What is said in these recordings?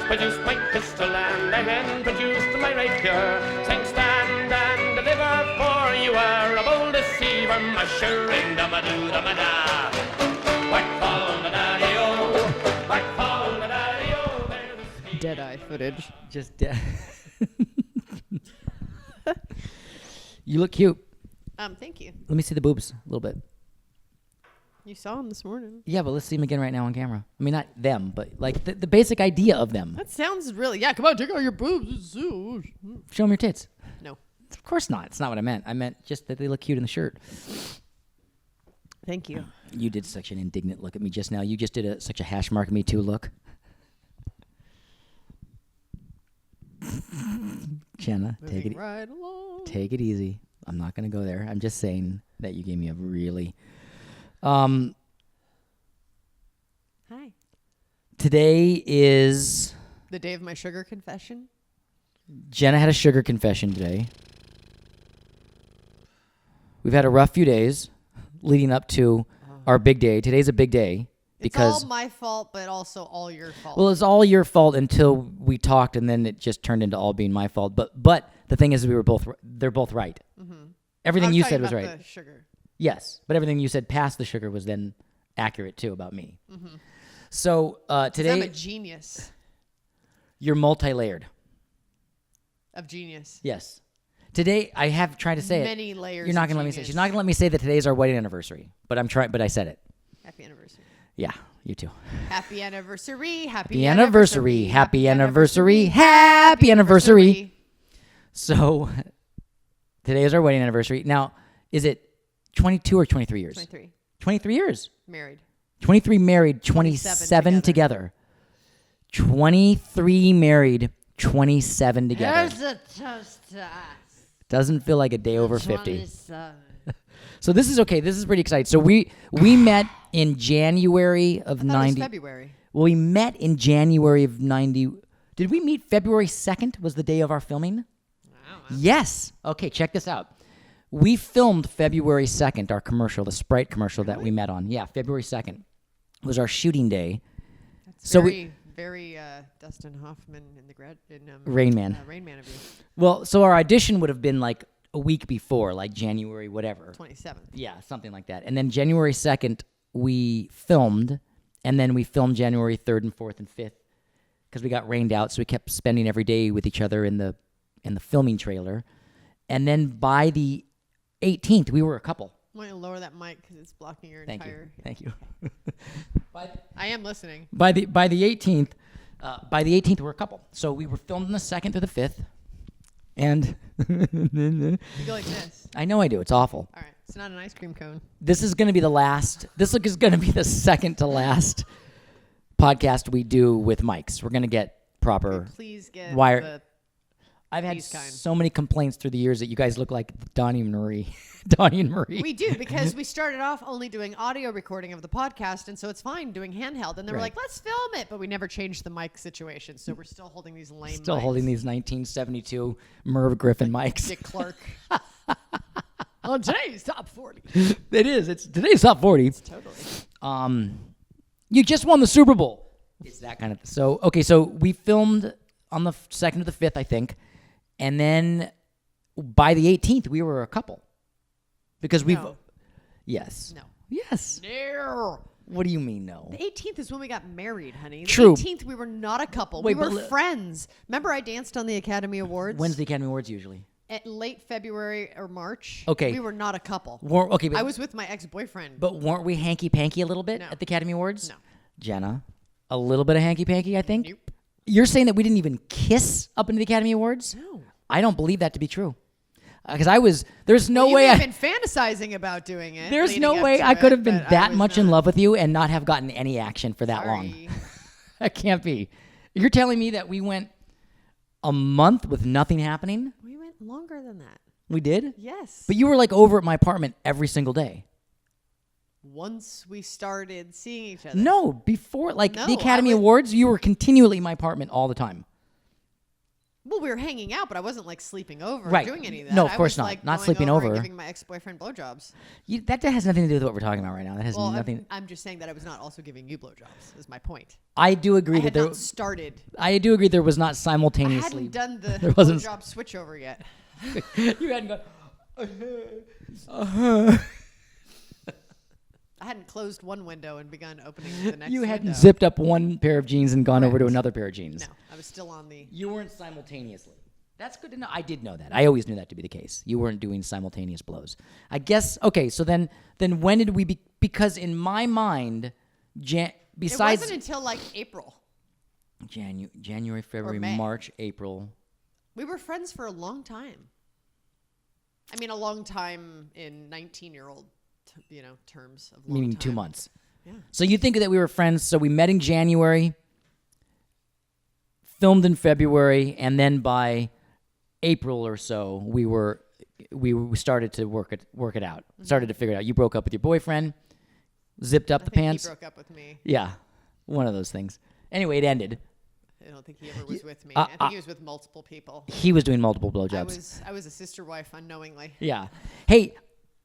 produced my pistol and I then produced my rapier, saying stand and deliver, for you are a bold deceiver, mushering dum-a-doo-dum-a-da. Whack fall the daddy-o, whack fall the daddy-o, there's a scheme. Dead-eye footage. Just dead. You look cute. Thank you. Let me see the boobs a little bit. You saw them this morning. Yeah, but let's see them again right now on camera. I mean, not them, but like the basic idea of them. That sounds really... Yeah, come on, take out your boobs. Show them your tits. No. Of course not. It's not what I meant. I meant just that they look cute in the shirt. Thank you. You did such an indignant look at me just now. You just did such a hash mark me too look. Jenna, take it right along. Take it easy. I'm not going to go there. I'm just saying that you gave me a really... Hi. Today is... The day of my sugar confession. Jenna had a sugar confession today. We've had a rough few days leading up to our big day. Today's a big day. Because it's all my fault, but also all your fault. Well, it's all your fault until we talked, and then it just turned into all being my fault. But the thing is, they're both right. Mm-hmm. Everything you said was right. The sugar. Yes, but everything you said past the sugar was then accurate too about me. Mm-hmm. So today, I'm a genius. You're multi-layered. Of genius. Yes. Today, I have tried to say Many layers. You're not going to let me say. She's not going to let me say that today's our wedding anniversary. But I'm trying. But I said it. Happy anniversary. Yeah, you too. Happy anniversary. Happy anniversary. Happy anniversary. Happy anniversary. So today is our wedding anniversary. Now, is it 22 or 23 years? 23. 23 years. Married. 23 married, 27 together. 23 married, 27 together. Here's a toast to us. Doesn't feel like a day over 50. 27. So this is okay. This is pretty exciting. So we met in January of 90. It was February. Well, we met in January of 90. Did we meet February 2nd was the day of our filming? Wow. Yes. Okay, check this out. We filmed February 2nd, our commercial, the Sprite commercial that we met on. Yeah, February 2nd was our shooting day. That's so very Dustin Hoffman in Rain Man. Rain Man of you. Well, so our audition would have been like a week before, like January whatever. 27th. Yeah, something like that. And then January 2nd, we filmed, and then we filmed January 3rd and 4th and 5th because we got rained out, so we kept spending every day with each other in the filming trailer. And then by the 18th, we were a couple. I want you to lower that mic because it's blocking your entire... Thank you. I am listening. By the 18th, we're a couple. So we were filmed on the 2nd through the 5th, and You go like this. I know I do. It's awful. All right. It's not an ice cream cone. This is going to be the last. This is going to be the second to last podcast we do with mics. We're going to get proper. Okay, please get wire. I've had these kind. so many complaints through the years that you guys look like Donnie and Marie. Donnie and Marie. We do, because we started off only doing audio recording of the podcast, and so it's fine doing handheld. And then we're like, let's film it, but we never changed the mic situation, so we're still holding these lame Still mics. holding these 1972 Merv Griffin mics. Dick Clark. On today's Top 40. It is. It's today's Top 40. Totally. You just won the Super Bowl. It's that kind of. So, okay, so we filmed on the 2nd to the 5th, I think. And then by the 18th, we were a couple. Because we've... No. Yes. No. Yes. No. What do you mean, no? The 18th is when we got married, honey. The True. 18th, we were not a couple. Wait, we were friends. Remember I danced on the Academy Awards? When's the Academy Awards usually? At late February or March. Okay. We were not a couple. Okay, but, I was with my ex-boyfriend. But weren't we hanky-panky a little bit No. at the Academy Awards? No. Jenna, a little bit of hanky-panky, I think? Nope. You're saying that we didn't even kiss up into the Academy Awards? No. I don't believe that to be true. Because there's no Well, way you may have been fantasizing about doing it. there's leading no up way to I could have it, been but that I was much in not. love with you and not have gotten any action for that long. Sorry. That can't be. You're telling me that we went a month with nothing happening? We went longer than that. We did? Yes. But you were like over at my apartment every single day. Once we started seeing each other. No, before, like No, the Academy I would- Awards, you were continually in my apartment all the time. Well, we were hanging out, but I wasn't like sleeping over Right. or doing any of that. No, of I course was, not. Like, Not going sleeping over. over. And giving my ex-boyfriend blowjobs. That has nothing to do with what we're talking about right now. That has Well, nothing. I'm just saying that I was not also giving you blowjobs. Is my point. I do agree I that had there. not started. I do agree there was not I simultaneously. hadn't done the there wasn't- blowjob switchover yet. You hadn't gone. I hadn't closed one window and begun opening the next. You hadn't window. zipped up one pair of jeans and gone over to Correct. another pair of jeans. No, I was still on the. You weren't simultaneously. That's good to know. I did know that. I always knew that to be the case. You weren't doing simultaneous blows. I guess. Okay, so then when did we? Because in my mind, It besides wasn't until like April. January, February, May. March, April. We were friends for a long time. I mean, a long time in 19-year-old, terms of long Meaning time. 2 months. Yeah. So you think that we were friends? So we met in January, filmed in February, and then by April or so, we started to work it out. Mm-hmm. Started to figure it out. You broke up with your boyfriend, zipped up I the think pants. he broke up with me. Yeah, one of those things. Anyway, it ended. I don't think he ever was with me. uh, I think he was with multiple people. He was doing multiple blowjobs. I was a sister wife unknowingly. Yeah. Hey,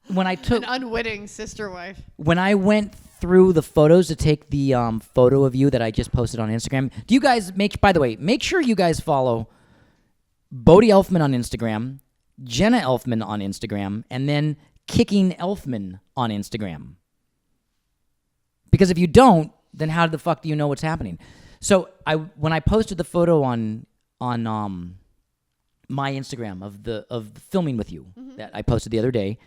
when I took An unwitting sister wife. when I went through the photos to take the photo of you that I just posted on Instagram, do you guys by the way, make sure you guys follow Bodhi Elfman on Instagram, Jenna Elfman on Instagram, and then Kicking Elfman on Instagram. Because if you don't, then how the fuck do you know what's happening? So when I posted the photo on my Instagram of the filming with you that I posted the other day,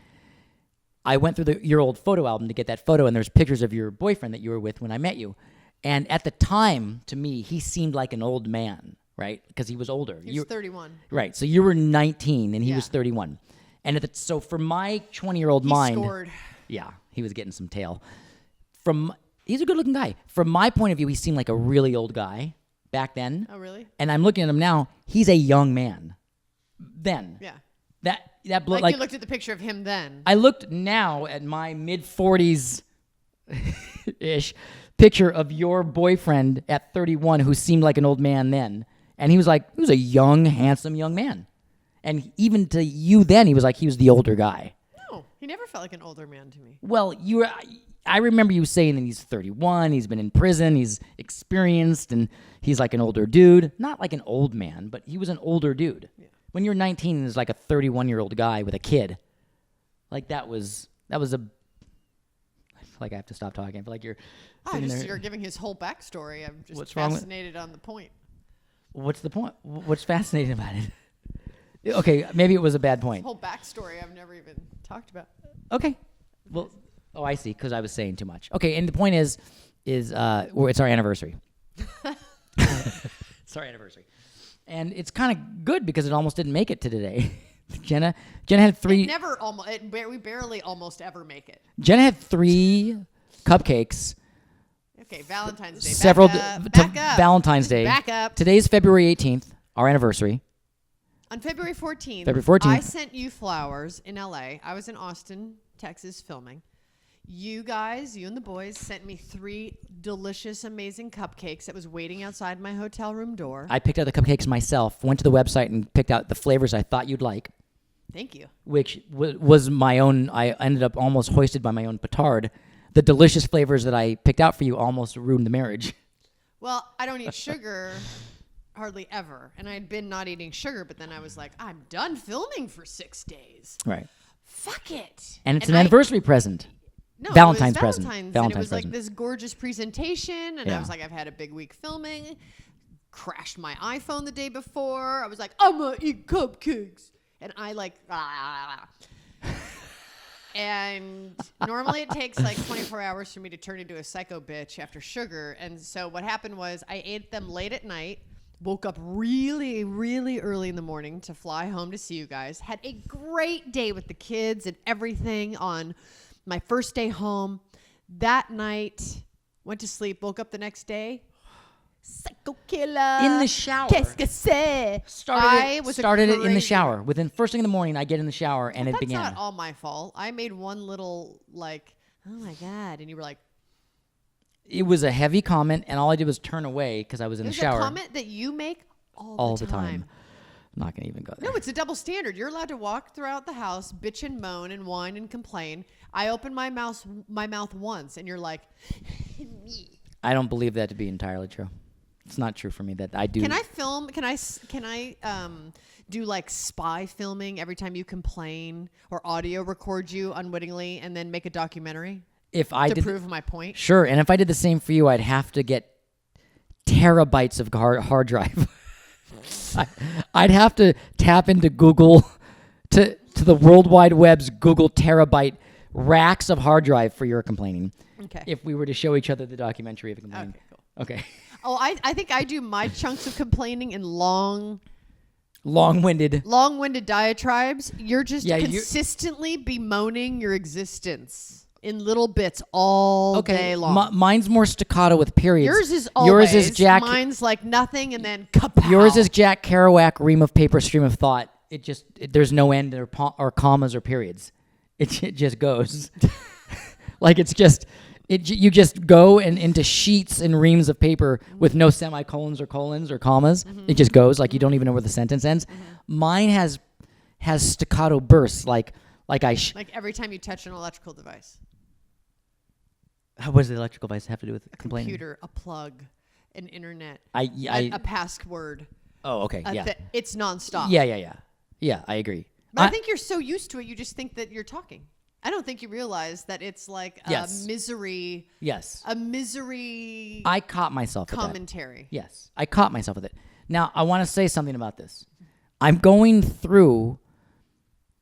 I went through your old photo album to get that photo, and there's pictures of your boyfriend that you were with when I met you. And at the time, to me, he seemed like an old man, right? Because he was older. He was 31. Right. So you were 19 and he Yeah. was 31. And so for my 20-year-old He mind, scored. yeah, he was getting some tail. He's a good-looking guy. From my point of view, he seemed like a really old guy back then. Oh, really? And I'm looking at him now. He's a young man. Then Yeah. that blew Like you looked at the picture of him then. I looked now at my mid-40s ish picture of your boyfriend at 31 who seemed like an old man then. And he was a young, handsome young man. And even to you then, he was the older guy. No, he never felt like an older man to me. Well, I remember you saying that he's 31, he's been in prison, he's experienced, and he's like an older dude. Not like an old man, but he was an older dude. Yeah. When you're 19 and is like a 31-year-old guy with a kid, like that was a... I feel like I have to stop talking. I feel like you're sitting there. You're giving his whole backstory. I'm just What's wrong with- fascinated on the point. What's the point? What's fascinating about it? Okay, maybe it was a bad His point. whole backstory I've never even talked about. Okay. Well, I see, because I was saying too much. Okay, and the point is it's our anniversary. It's our anniversary. And it's kind of good because it almost didn't make it to today. Jenna had three... We barely almost ever make it. Jenna had 3 cupcakes. Okay, Valentine's Day. Several Back up. Valentine's Just Day. Back up. Today's February 18th, our anniversary. On February 14th, February 14th. I sent you flowers in LA. I was in Austin, Texas filming. You and the boys sent me 3 delicious, amazing cupcakes that was waiting outside my hotel room door. I picked out the cupcakes myself, went to the website and picked out the flavors I thought you'd like, Thank you. which was my own. I ended up almost hoisted by my own petard. The delicious flavors that I picked out for you almost ruined the marriage. Well, I don't eat sugar hardly ever. And I had been not eating sugar, but then I was like, I'm done filming for 6 days. Right. Fuck it. And it's an anniversary present. No, Valentine's it was present. Valentine's, and it Valentine's was like present. this gorgeous presentation, and Yeah. I was like, I've had a big week filming. Crashed my iPhone the day before. I was like, I'm gonna eat cupcakes, and I like, and normally it takes like 24 hours for me to turn into a psycho bitch after sugar. And so what happened was I ate them late at night. Woke up really, really early in the morning to fly home to see you guys. Had a great day with the kids and everything on my first day home. That night, went to sleep, woke up the next day. Psycho killer. In the shower. Qu'est-ce que c'est? Started it in the shower. Within first thing in the morning, I get in the shower and it began. That's not all my fault. I made one little like, oh my God. And you were like, It was a heavy comment, and all I did was turn away because I was in the there's shower. a comment that you make all All the the time. time. I'm not gonna even go there. No, it's a double standard. You're allowed to walk throughout the house, bitch and moan and whine and complain. I open my mouth once, and you're like, I don't believe that to be entirely true. It's not true for me that I do. Can I film? Can I do like spy filming every time you complain, or audio record you unwittingly, and then make a documentary if I to did prove my point? Sure, and if I did the same for you, I'd have to get terabytes of hard drive. I'd have to tap into Google to the World Wide Web's Google terabyte racks of hard drive for your complaining. Okay. If we were to show each other the documentary of complaining. Okay, cool. Okay. Oh, I think I do my chunks of complaining in long-winded diatribes. You're just consistently bemoaning your existence in little bits all day long. Mine's more staccato with periods. Yours is always. Yours is Jack. Mine's like nothing and then kapow. Yours is Jack Kerouac, ream of paper, stream of thought. There's no end or commas or periods. It just goes. Like it's just you just go into sheets and reams of paper with no semicolons or colons or commas. It just goes like you don't even know where the sentence ends. Mine has staccato bursts like every time you touch an electrical device. What does the electrical device have to do with complaining? A computer, a plug, an internet, a password. Oh, okay, yeah. It's nonstop. Yeah, I agree. But I think you're so used to it, you just think that you're talking. I don't think you realize that it's like a misery. Yes. A misery. I caught myself commentary. With that. Yes, I caught myself with it. Now, I want to say something about this. I'm going through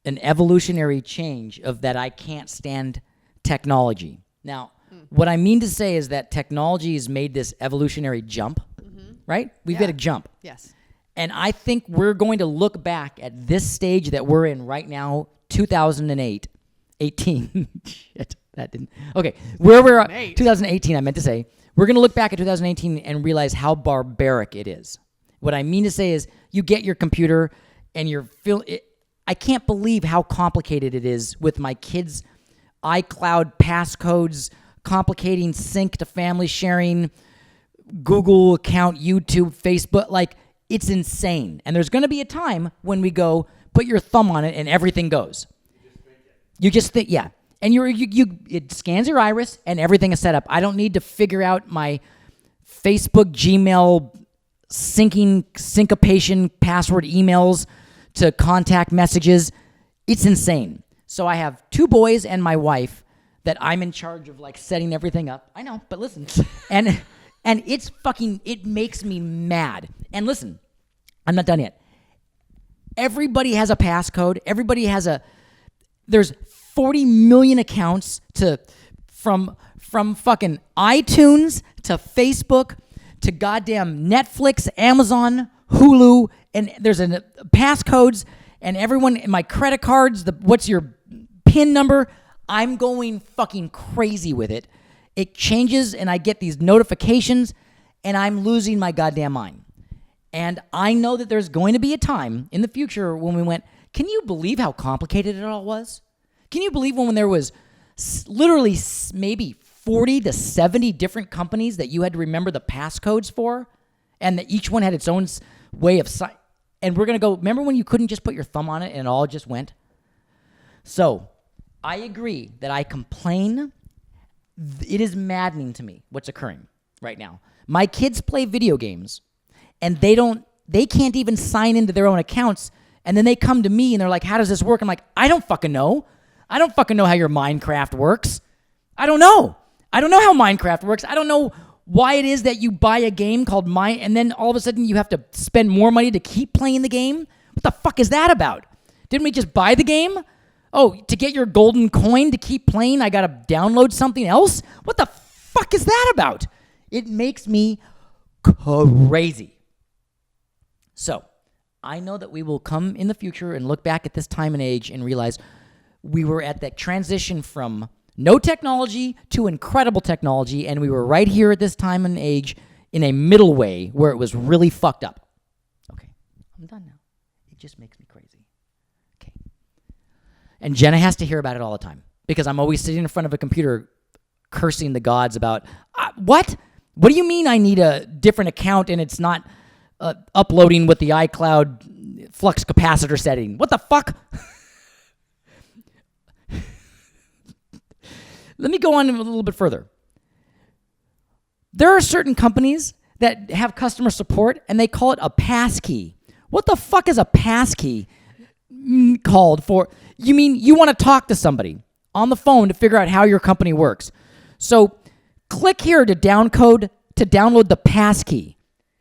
an evolutionary change of that I can't stand technology. Now, what I mean to say is that technology has made this evolutionary jump, right? We've got a jump. Yes. And I think we're going to look back at this stage that we're in right now, 2018. Shit, that didn't. Okay, where we're at, 2018, I meant to say. We're going to look back at 2018 and realize how barbaric it is. What I mean to say is you get your computer and I can't believe how complicated it is with my kids' iCloud passcodes, complicating sync to family sharing, Google account, YouTube, Facebook. Like, it's insane. And there's going to be a time when we go, put your thumb on it and everything goes. You just think, yeah. And it scans your iris and everything is set up. I don't need to figure out my Facebook, Gmail, syncopation, password emails to contact messages. It's insane. So I have 2 boys and my wife that I'm in charge of like setting everything up. I know, but listen. and it makes me mad. And listen, I'm not done yet. Everybody has a passcode. There's 40 million accounts from fucking iTunes to Facebook to goddamn Netflix, Amazon, Hulu, and there's passcodes and everyone, my credit cards, what's your PIN number? I'm going fucking crazy with it. It changes and I get these notifications and I'm losing my goddamn mind. And I know that there's going to be a time in the future when we went, can you believe how complicated it all was? Can you believe when there was literally maybe 40 to 70 different companies that you had to remember the passcodes for? And that each one had its own way of and we're going to go, remember when you couldn't just put your thumb on it and it all just went? So I agree that I complain. It is maddening to me what's occurring right now. My kids play video games and they can't even sign into their own accounts. And then they come to me and they're like, how does this work? I'm like, I don't fucking know. I don't fucking know how your Minecraft works. I don't know how Minecraft works. I don't know why it is that you buy a game called and then all of a sudden you have to spend more money to keep playing the game. What the fuck is that about? Didn't we just buy the game? Oh, to get your golden coin to keep playing, I got to download something else? What the fuck is that about? It makes me crazy. So, I know that we will come in the future and look back at this time and age and realize we were at that transition from no technology to incredible technology, and we were right here at this time and age in a middle way where it was really fucked up. Okay, I'm done now. It just makes me crazy. Okay. And Jenna has to hear about it all the time because I'm always sitting in front of a computer cursing the gods about, what? What do you mean I need a different account and it's not uploading with the iCloud flux capacitor setting. What the fuck? Let me go on a little bit further. There are certain companies that have customer support and they call it a passkey. What the fuck is a passkey called for? You mean you want to talk to somebody on the phone to figure out how your company works. So click here to download the passkey.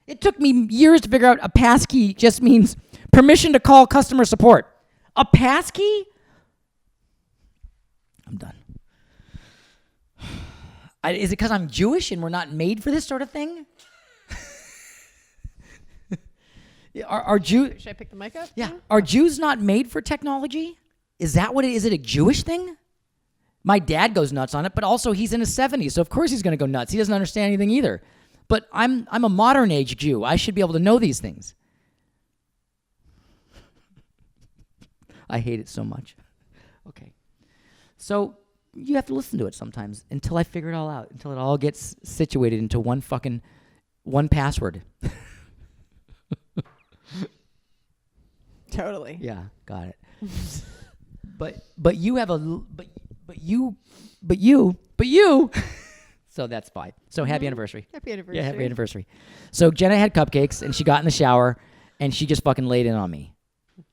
It took me years to figure out a passkey just means permission to call customer support. A passkey? I'm done. Is it because I'm Jewish and we're not made for this sort of thing? Are Jews? Should I pick the mic up? Yeah. Are Jews not made for technology? Is that what it is? Is it a Jewish thing? My dad goes nuts on it, but also he's in his 70s, so of course he's going to go nuts. He doesn't understand anything either. But I'm a modern age Jew. I should be able to know these things. I hate it so much. Okay. So you have to listen to it sometimes until I figure it all out, until it all gets situated into one password. Totally. Yeah, got it. but you have but you. So that's fine. So happy anniversary. Happy anniversary. Yeah, happy anniversary. So Jenna had cupcakes and she got in the shower and she just fucking laid in on me.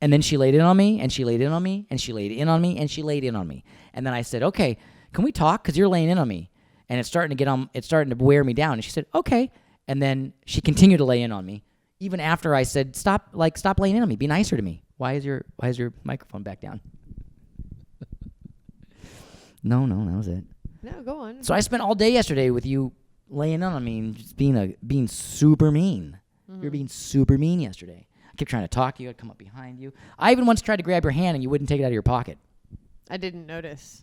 And then she laid in on me and she laid in on me and she laid in on me and she laid in on me. And then I said, "Okay, can we talk? Because you're laying in on me and it's starting to wear me down." And she said, "Okay." And then she continued to lay in on me, even after I said, "Stop laying in on me. Be nicer to me." Why is your microphone back down? No, that was it. No, go on. So I spent all day yesterday with you laying in on me and just being super mean. You were being super mean yesterday. I kept trying to talk to you. I'd come up behind you. I even once tried to grab your hand and you wouldn't take it out of your pocket. I didn't notice.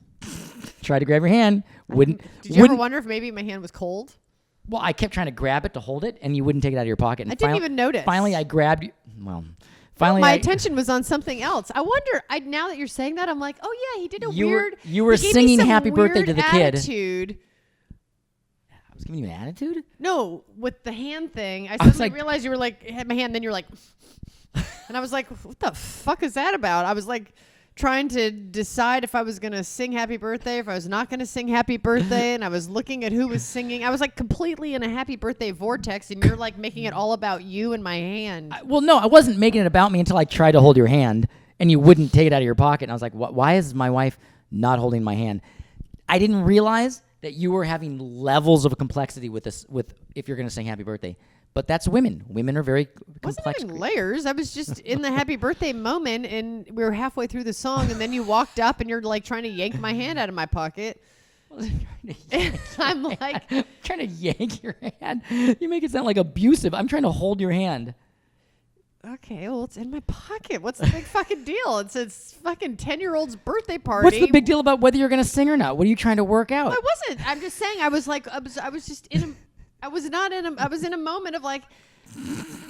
Tried to grab your hand. Wouldn't. Did you ever wonder if maybe my hand was cold? Well, I kept trying to grab it to hold it and you wouldn't take it out of your pocket. And I didn't even notice. Finally, I grabbed you. Well, finally, my attention was on something else. I wonder. Now that you're saying that, I'm like, oh yeah, he did a weird. You were he gave singing me some "Happy Birthday" to the kid. Attitude. I was giving you an attitude. No, with the hand thing, I was suddenly like- realized you were like had my hand. Then you're like, and I was like, what the fuck is that about? I was like trying to decide if I was gonna sing "Happy Birthday," if I was not gonna sing "Happy Birthday," and I was looking at who was singing. I was like completely in a "Happy Birthday" vortex, and you're like making it all about you and my hand. Well, no, I wasn't making it about me until I tried to hold your hand and you wouldn't take it out of your pocket. And I was like, why is my wife not holding my hand? I didn't realize that you were having levels of complexity with this, if you're going to sing "Happy Birthday." But that's women. Women are very complex. Wasn't even layers. I was just in the "Happy Birthday" moment, and we were halfway through the song, and then you walked up, and you're like trying to yank my hand out of my pocket. I'm like, I'm trying to yank your hand. You make it sound like abusive. I'm trying to hold your hand. okay, well, it's in my pocket. What's the big fucking deal? It's fucking 10-year-old's birthday party. What's the big deal about whether you're going to sing or not? What are you trying to work out? I wasn't. I'm just saying. I was like, I was just in a. I was not in a. I was in a moment of like,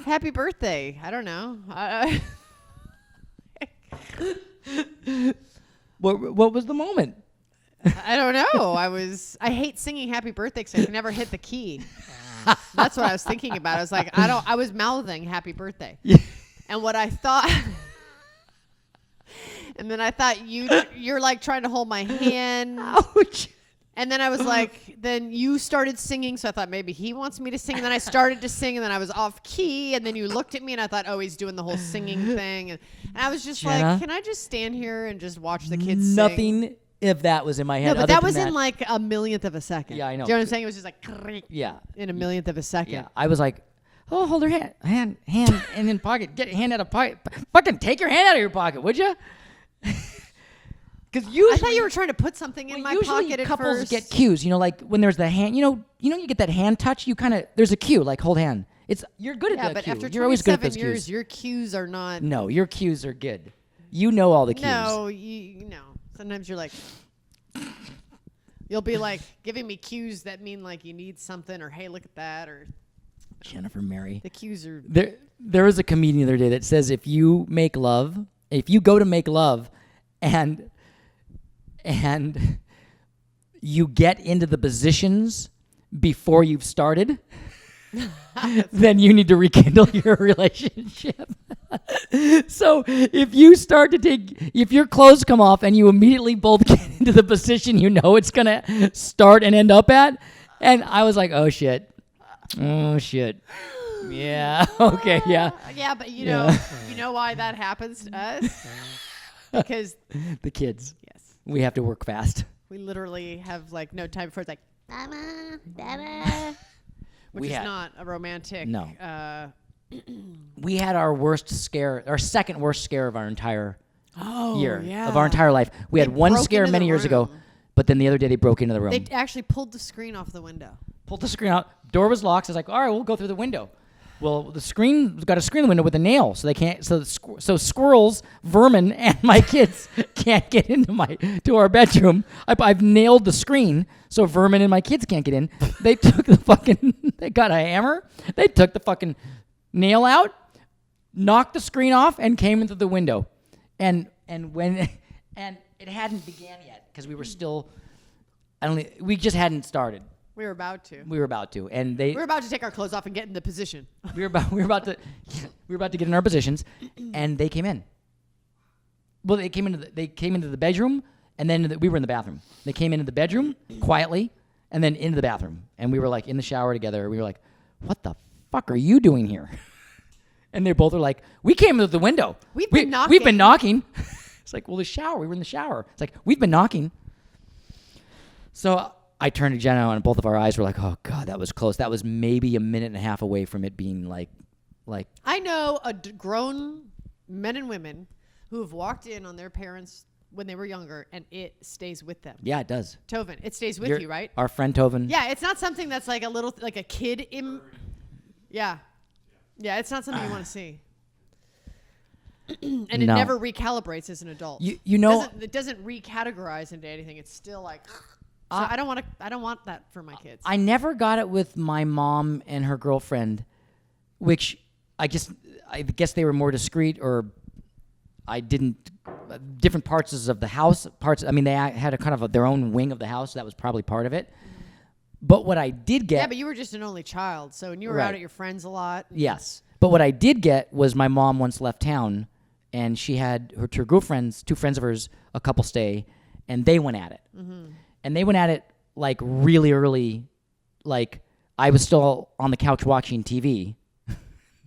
"Happy birthday." I don't know. What was the moment? I don't know. I hate singing "Happy Birthday" because I can never hit the key. That's what I was thinking about. I was like, I was mouthing "Happy Birthday," and what I thought, and then I thought you're like trying to hold my hand. Ouch. And then I was like, then you started singing, so I thought maybe he wants me to sing. And then I started to sing, and then I was off key. And then you looked at me, and I thought, oh, he's doing the whole singing thing. And I was just Jenna, like, can I just stand here and just watch the kids sing? Nothing if that was in my head. No, but other that than was in like a millionth of a second. Yeah, I know. Do you know what I'm saying? It was just like, Yeah. in a millionth of a second. Yeah. I was like, oh, hold her hand, and in pocket. Get your hand out of pocket. Fucking take your hand out of your pocket, would you? Because usually, I thought you were trying to put something in my pocket at couples first. get cues. You know, like when there's the hand. You know, you get that hand touch. You kind of there's a cue, like hold hand. You're good at Yeah, that but cue. after You're always good at 27 those years, cues. your cues are not. No, your cues are good. You know all the cues. No, you know. Sometimes you're like, you'll be like giving me cues that mean like you need something or hey, look at that or. Jennifer Mary. The cues are. There was a comedian the other day that says if you go to make love, and you get into the positions before you've started, then you need to rekindle your relationship. So if your clothes come off and you immediately both get into the position you know it's going to start and end up at. And I was like, oh, shit. Yeah. Okay. Yeah. Yeah, but you know why that happens to us? Because the kids. yes, We have to work fast. we literally have like no time before it's like mama, dada, which is not a romantic. No. We had our second worst scare of our entire year, of our entire life. We had one scare many years ago, but then the other day they broke into the room. They actually pulled the screen off the window. Pulled the screen out. Door was locked. I was like, all right, we'll go through the window. Well, the screen's got a screen window with a nail, so they can't. So squirrels, vermin, and my kids can't get to our bedroom. I've nailed the screen, so vermin and my kids can't get in. They took they got a hammer. They took the fucking nail out, knocked the screen off, and came into the window. And it hadn't began yet because we were still. We just hadn't started. We were about to. And we were about to take our clothes off and get in the position. we were about to get in our positions, and they came in. Well, they came into the bedroom, and then we were in the bathroom. They came into the bedroom quietly, and then into the bathroom, and we were like in the shower together. We were like, "What the fuck are you doing here?" And they both were like, "We came into the window. We've been knocking." It's like, well, the shower. We were in the shower. It's like we've been knocking. So I turned to Jenna, and both of our eyes were like, "Oh God, that was close. That was maybe a minute and a half away from it being like." I know grown men and women who have walked in on their parents when they were younger, and it stays with them. Yeah, it does. Tovin, it stays with you, right? Our friend Tovin. Yeah, it's not something that's like a kid. Yeah, it's not something you want to see. And it never recalibrates as an adult. You know, it doesn't recategorize into anything. It's still like. So I don't want that for my kids. I never got it with my mom and her girlfriend, which I guess they were more discreet, or I didn't. Different parts of the house. I mean, they had a kind of their own wing of the house. So that was probably part of it. But what I did get. Yeah, but you were just an only child, so when you were out at your friends a lot. Yes, but what I did get was my mom once left town, and she had her girlfriends, two friends of hers, a couple stay, and they went at it. Mm-hmm. And they went at it like really early, like I was still on the couch watching TV.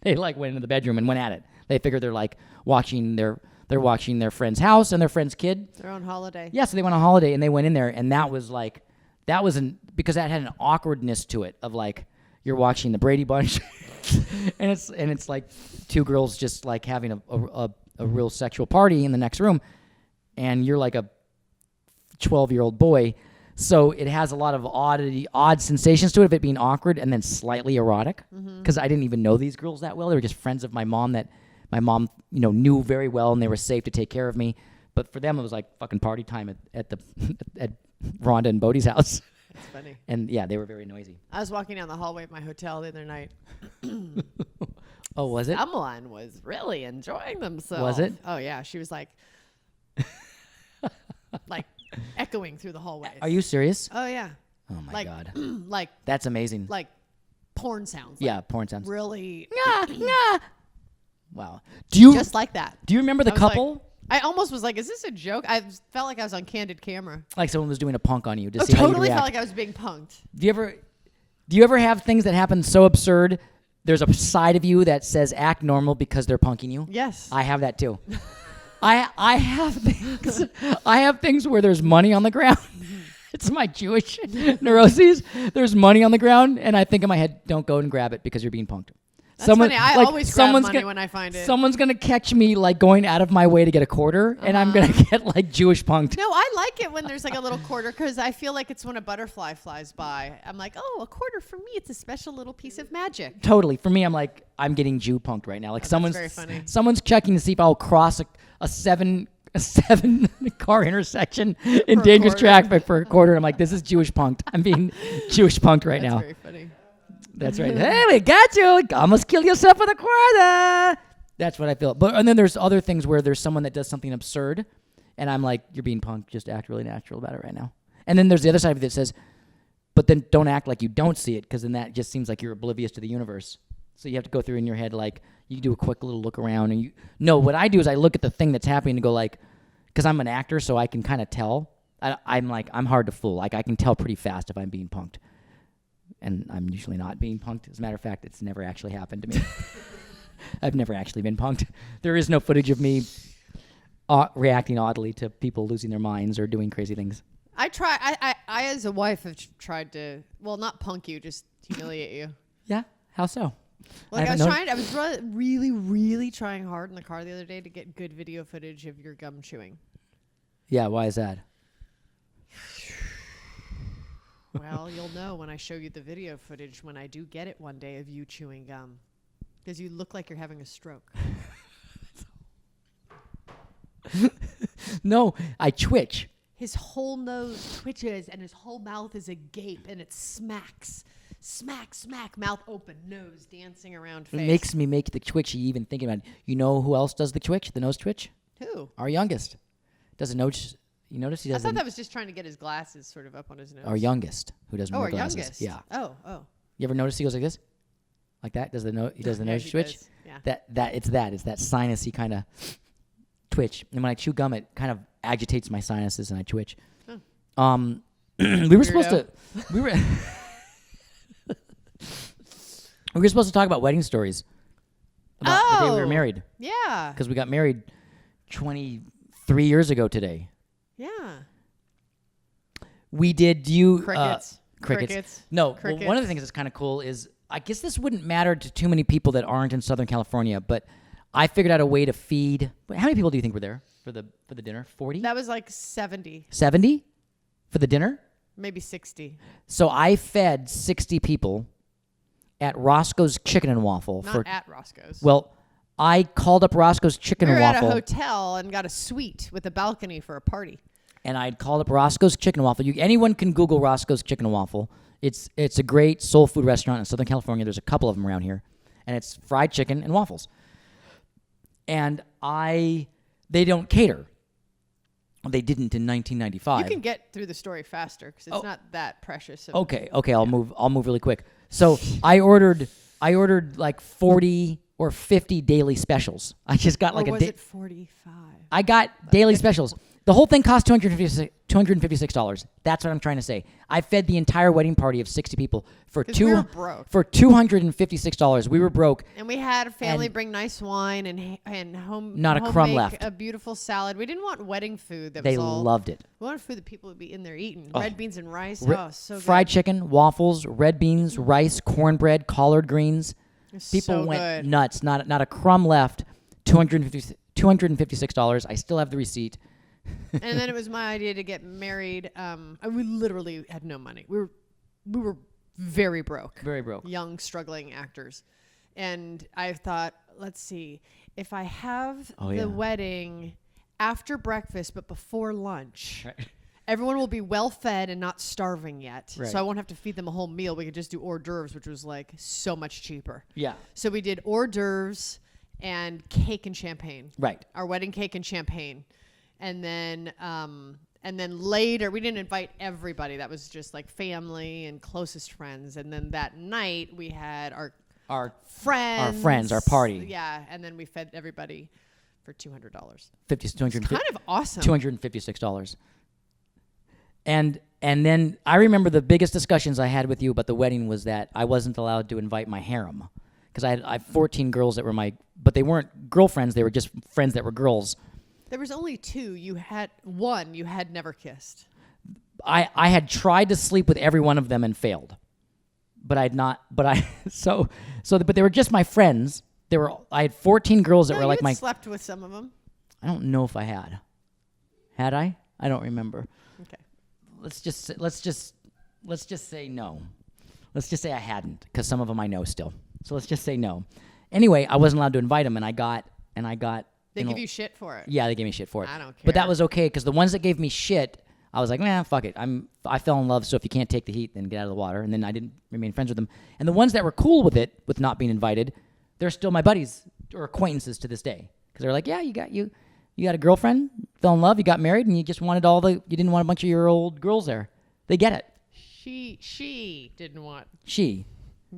They like went into the bedroom and went at it. They figured they're like watching their friend's house and their friend's kid. Their own holiday. Yeah, so they went on holiday and they went in there, and because that had an awkwardness to it of like you're watching the Brady Bunch, and it's like two girls just like having a real sexual party in the next room, and you're like a 12-year-old boy, so it has a lot of odd sensations to it of it being awkward and then slightly erotic, because I didn't even know these girls that well. They were just friends of my mom that my mom knew very well, and they were safe to take care of me. But for them, it was like fucking party time at Rhonda and Bodhi's house. That's funny. And yeah, they were very noisy. I was walking down the hallway of my hotel the other night. Oh, was it? Someone was really enjoying themselves. Was it? Oh yeah, she was like echoing through the hallways. Are you serious? Oh yeah. Oh my God. Like that's amazing. Like porn sounds. Yeah, porn sounds. Really. Wow. Just like that. Do you remember the couple? I almost was like, is this a joke? I felt like I was on candid camera. Like someone was doing a punk on you to see how you'd totally react. felt like I was being punked. Do you ever have things that happen so absurd, there's a side of you that says act normal because they're punking you? Yes. I have that too. I have things where there's money on the ground. It's my Jewish neuroses. There's money on the ground, and I think in my head, don't go and grab it because you're being punked. That's funny. I always grab money when I find it. Someone's going to catch me like going out of my way to get a quarter, and I'm going to get like Jewish punked. No, I like it when there's like a little quarter because I feel like it's when a butterfly flies by. I'm like, oh, a quarter for me. It's a special little piece of magic. Totally. For me, I'm like, I'm getting Jew punked right now. Like very funny. Someone's checking to see if I'll cross a seven car intersection in dangerous traffic for a quarter. I'm like, this is Jewish punked. I'm being Jewish punked right now. That's very funny. That's right. Hey, we got you. Almost kill yourself with a quarter. That's what I feel. And then there's other things where there's someone that does something absurd, and I'm like, you're being punked. Just act really natural about it right now. And then there's the other side of it that says, but then don't act like you don't see it, because then that just seems like you're oblivious to the universe. So you have to go through in your head, like, you do a quick little look around. And what I do is I look at the thing that's happening and go, like, because I'm an actor, so I can kind of tell. I'm hard to fool. Like, I can tell pretty fast if I'm being punked. And I'm usually not being punked. As a matter of fact, it's never actually happened to me. I've never actually been punked. There is no footage of me reacting oddly to people losing their minds or doing crazy things. I as a wife have tried to, well, not punk you, just humiliate you. Yeah? How so? Like I was really, really trying hard in the car the other day to get good video footage of your gum chewing. Yeah, why is that? Well, you'll know when I show you the video footage when I do get it one day of you chewing gum. Because you look like you're having a stroke. No, I twitch. His whole nose twitches and his whole mouth is agape and it smacks. Smack, smack, mouth open, nose dancing around face. It makes me make the twitchy even thinking about it. You know who else does the twitch, the nose twitch? Who? Our youngest. Does a nose... You notice he does. I thought that was just trying to get his glasses sort of up on his nose. Our youngest, who doesn't wear our glasses. youngest. Yeah. Oh. You ever notice he goes like this? Like that? He does the nose twitch? Does. Yeah. It's that sinusy kind of twitch. And when I chew gum, it kind of agitates my sinuses and I twitch. Oh. We were supposed to we were supposed to talk about wedding stories. About the day we were married. Yeah. Because we got married 23 years ago today. Yeah. We did crickets. Crickets. No, crickets. Well, one of the things that's kind of cool is I guess this wouldn't matter to too many people that aren't in Southern California, but I figured out a way to feed. How many people do you think were there for the dinner? 40? That was like 70. 70 for the dinner? Maybe 60. So I fed 60 people at Roscoe's Chicken and Waffle. Not at Roscoe's. Well, I called up Roscoe's Chicken and Waffle. We were at a hotel and got a suite with a balcony for a party. And I'd called up Roscoe's Chicken and Waffle. Anyone can Google Roscoe's Chicken and Waffle. It's a great soul food restaurant in Southern California. There's a couple of them around here. And it's fried chicken and waffles. And they don't cater. They didn't in 1995. You can get through the story faster because it's not that precious. Okay, I'll move really quick. So I ordered like 40 or 50 daily specials. I just got like was it 45? I got daily specials. The whole thing cost $256. That's what I'm trying to say. I fed the entire wedding party of 60 people for we were broke. for $256. We were broke. And we had a family bring nice wine and Not a crumb left. A beautiful salad. We didn't want wedding food. They loved it. We wanted food that people would be in there eating. Oh. Red beans and rice. So good. Fried chicken, waffles, red beans, rice, cornbread, collard greens. People went nuts. Not a crumb left. $256. I still have the receipt. And then it was my idea to get married. We literally had no money. We were very broke. Very broke. Young, struggling actors. And I thought, let's see, if I have the wedding after breakfast but before lunch, right. Everyone will be well fed and not starving yet. Right. So I won't have to feed them a whole meal. We could just do hors d'oeuvres, which was like so much cheaper. Yeah. So we did hors d'oeuvres and cake and champagne. Right. Our wedding cake and champagne. And then later, we didn't invite everybody. That was just like family and closest friends. And then that night, we had our friends. Our party. Yeah, and then we fed everybody for $200. It's kind of awesome. $256. And then I remember the biggest discussions I had with you about the wedding was that I wasn't allowed to invite my harem. Because I had 14 girls that were but they weren't girlfriends. They were just friends that were girls. There was only 2. You had one you had never kissed. I had tried to sleep with every one of them and failed. But but they were just my friends. I had 14 girls that were like my... slept with some of them. I don't know if I had. Had I? I don't remember. Okay. Let's just say no. Let's just say I hadn't, because some of them I know still. So let's just say no. Anyway, I wasn't allowed to invite them, and I got. They give you shit for it. Yeah, they gave me shit for it. I don't care. But that was okay, because the ones that gave me shit, I was like, man, fuck it. I fell in love, so if you can't take the heat, then get out of the water. And then I didn't remain friends with them. And the ones that were cool with it, with not being invited, they're still my buddies or acquaintances to this day. Because they're like, yeah, you got a girlfriend, fell in love, you got married, and you just wanted you didn't want a bunch of your old girls there. They get it. She didn't want. She.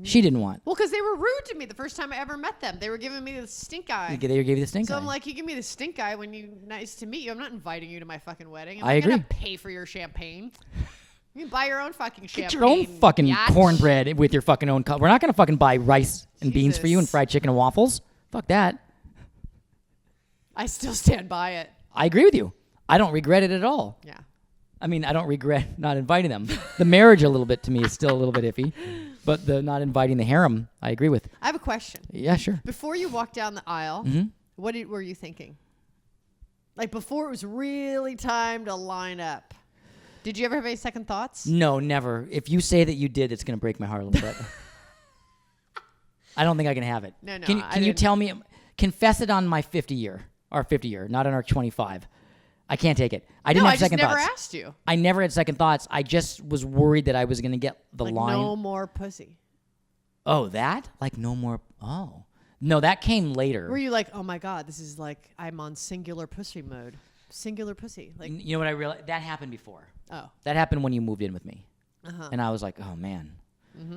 She didn't want. Well, because they were rude to me the first time I ever met them. They were giving me the stink eye. They gave you the stink So eye. I'm like, you give me the stink eye when you nice to meet you. I'm not inviting you to my fucking wedding. I'm I not gonna agree. pay for your champagne. You can buy your own fucking champagne. Get your own fucking biatch. cornbread with your fucking own cup. We're not gonna fucking buy rice and beans for you and Jesus. fried chicken and waffles. Fuck that. I still stand by it. I agree with you. I don't regret it at all. Yeah. I mean, I don't regret not inviting them. The marriage a little bit to me is still a little bit iffy, but the not inviting the harem, I agree with. I have a question. Yeah, sure. Before you walked down the aisle, Mm-hmm. what were you thinking? Like before it was really time to line up. Did you ever have any second thoughts? No, never. If you say that you did, it's gonna break my heart a little bit. I don't think I can have it. No, Can you didn't. tell me? Confess it on my 50 year, not on our 25. I can't take it. I didn't No, have I just second never thoughts. asked you. I never had second thoughts. I just was worried that I was gonna get the Like line. no more pussy. Oh, that? Like no more. Oh, no, that came later. Were you like, oh my God, this is like I'm on singular pussy mode. Singular pussy. Like, You know what I realized? That happened before. oh, That happened when you moved in with me, uh-huh. and I was like, oh man,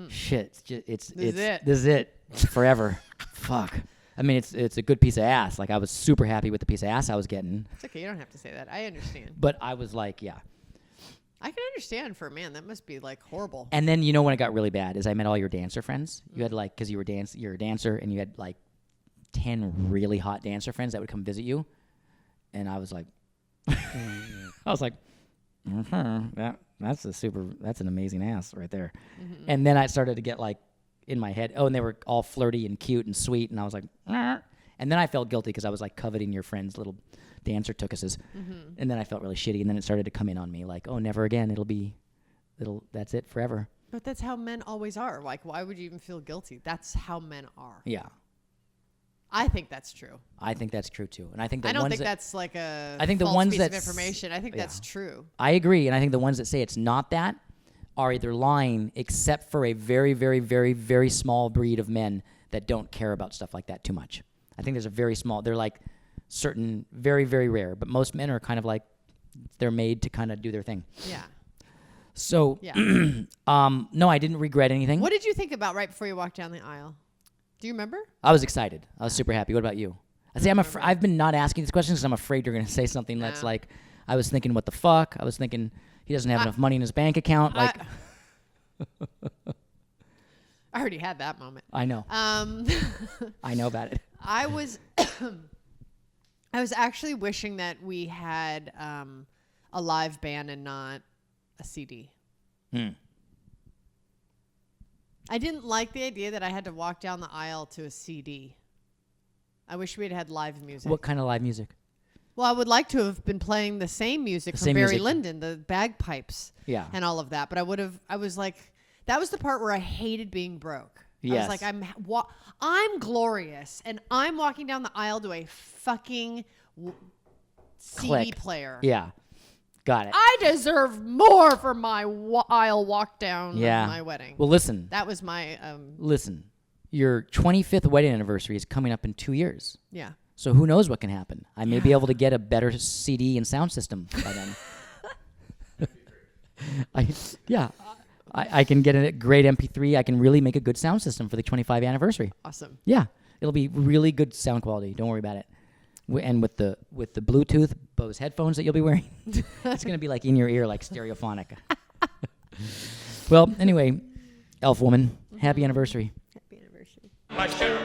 shit, it's This is it. This is it. It's forever. Fuck. I mean, it's a good piece of ass. Like I was super happy with the piece of ass I was getting, It's okay. You don't have to say that. I understand. but I was like, yeah. I can understand for a man. That must be like horrible. And then you know when it got really bad is I met all your dancer friends. You had like because you're a dancer, and you had like 10 really hot dancer friends that would come visit you, and I was like, that's an amazing ass right there. Mm-hmm. And then I started to get like in my head, and they were all flirty and cute and sweet, and I was like, and then I felt guilty because I was like coveting your friends' little dancer tookuses, and then I felt really shitty, and then it started to come in on me like, oh, never again. That's it forever. But that's how men always are. Like, why would you even feel guilty? That's how men are. Yeah, I think that's true. I think that's true too, and I think I don't think that's like a I think the false ones piece that of information. I think that's true. I agree, and I think the ones that say it's not that are either lying, except for a very, very, very, very small breed of men that don't care about stuff like that too much. I think there's a very small. They're like certain, very, very rare, but most men are kind of like they're made to kind of do their thing. Yeah. So, Yeah. no, I didn't regret anything. What did you think about right before you walked down the aisle? Do you remember? I was excited. I was super happy. What about you? I say I've been not asking these questions because I'm afraid you're going to say something that's like, I was thinking, what the fuck? I was thinking he doesn't have enough money in his bank account. Like, I already had that moment. I know. I know about it. I was I was actually wishing that we had a live band and not a CD. I didn't like the idea that I had to walk down the aisle to a CD. I wish we had live music. What kind of live music? Well, I would like to have been playing the same music from same Barry music. Lyndon, the bagpipes Yeah. and all of that. But I was like, that was the part where I hated being broke. Yes. I was like, I'm glorious, and I'm walking down the aisle to a fucking CD Click. player. Yeah. Got it. I deserve more for my aisle walk down Yeah. of my wedding. Well, listen. That was my, Listen. Your 25th wedding anniversary is coming up in 2 years. yeah. So who knows what can happen? I may be able to get a better CD and sound system by then. I can get a great MP3. I can really make a good sound system for the 25th anniversary. Awesome. Yeah, it'll be really good sound quality. Don't worry about it. And with the Bluetooth Bose headphones that you'll be wearing, it's gonna be like in your ear, like stereophonic. Well, anyway, Elf Woman, happy anniversary. Happy anniversary. My sugar